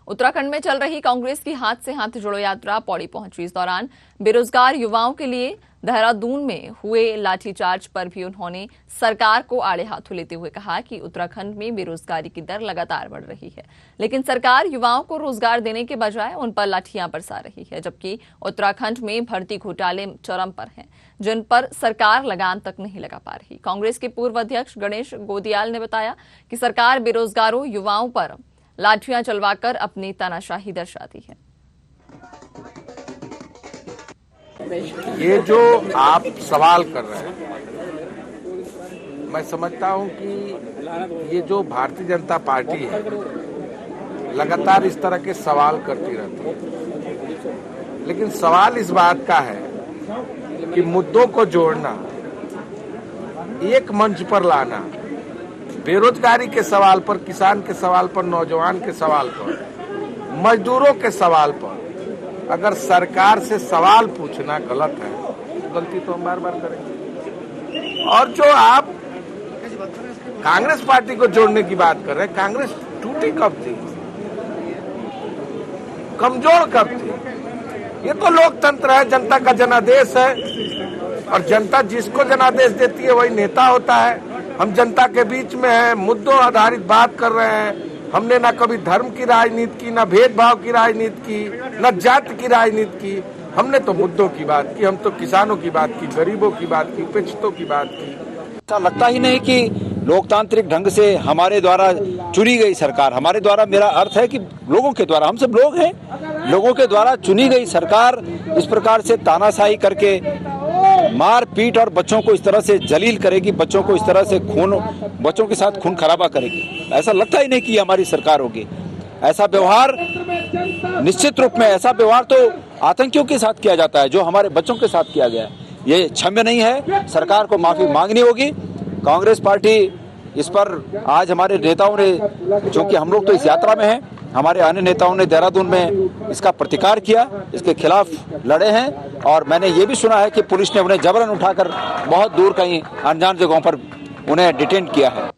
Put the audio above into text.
उत्तराखंड में चल रही कांग्रेस की हाथ से हाथ जोड़ो यात्रा पौड़ी पहुंची। इस दौरान बेरोजगार युवाओं के लिए देहरादून में हुए लाठीचार्ज पर भी उन्होंने सरकार को आड़े हाथों लेते हुए कहा कि उत्तराखंड में बेरोजगारी की दर लगातार बढ़ रही है, लेकिन सरकार युवाओं को रोजगार देने के बजाय उन पर लाठियां बरसा रही है, जबकि उत्तराखंड में भर्ती घोटाले चरम पर हैं, जिन पर सरकार लगाम तक नहीं लगा पा रही। कांग्रेस के पूर्व अध्यक्ष गणेश गोदियाल ने बताया कि सरकार बेरोजगारों युवाओं पर लाठियां चलवाकर अपनी तानाशाही दर्शाती है। ये जो आप सवाल कर रहे हैं, मैं समझता हूं कि ये जो भारतीय जनता पार्टी है लगातार इस तरह के सवाल करती रहती है, लेकिन सवाल इस बात का है कि मुद्दों को जोड़ना, एक मंच पर लाना, बेरोजगारी के सवाल पर, किसान के सवाल पर, नौजवान के सवाल पर, मजदूरों के सवाल पर अगर सरकार से सवाल पूछना गलत है, गलती तो हम बार बार करेंगे। और जो आप कांग्रेस पार्टी को जोड़ने की बात कर रहे हैं, कांग्रेस टूटी कब थी, कमजोर कब थी? ये तो लोकतंत्र है, जनता का जनादेश है, और जनता जिसको जनादेश देती है वही नेता होता है। हम जनता के बीच में हैं, मुद्दों आधारित बात कर रहे हैं। हमने ना कभी धर्म की राजनीति की, ना भेदभाव की राजनीति की, ना जाति की राजनीति की। हमने तो मुद्दों की बात की, हम तो किसानों की बात की, गरीबों की बात की, उपेक्षितों की बात की। ऐसा लगता ही नहीं कि लोकतांत्रिक ढंग से हमारे द्वारा चुनी गई सरकार, हमारे द्वारा मेरा अर्थ है कि लोगों के द्वारा, हम सब लोग हैं, लोगों के द्वारा चुनी गई सरकार इस प्रकार से तानाशाही करके मार पीट और बच्चों को इस तरह से जलील करेगी, बच्चों को इस तरह से बच्चों के साथ खून खराबा करेगी। ऐसा लगता ही नहीं कि हमारी सरकार होगी। ऐसा व्यवहार निश्चित रूप में, ऐसा व्यवहार तो आतंकियों के साथ किया जाता है, जो हमारे बच्चों के साथ किया गया है। ये क्षम्य नहीं है, सरकार को माफी मांगनी होगी। कांग्रेस पार्टी इस पर आज हमारे नेताओं ने, जो कि हम लोग तो इस यात्रा में हैं, हमारे अन्य नेताओं ने देहरादून में इसका प्रतिकार किया, इसके खिलाफ लड़े हैं। और मैंने ये भी सुना है कि पुलिस ने उन्हें जबरन उठाकर बहुत दूर कहीं अनजान जगहों पर उन्हें डिटेन किया है।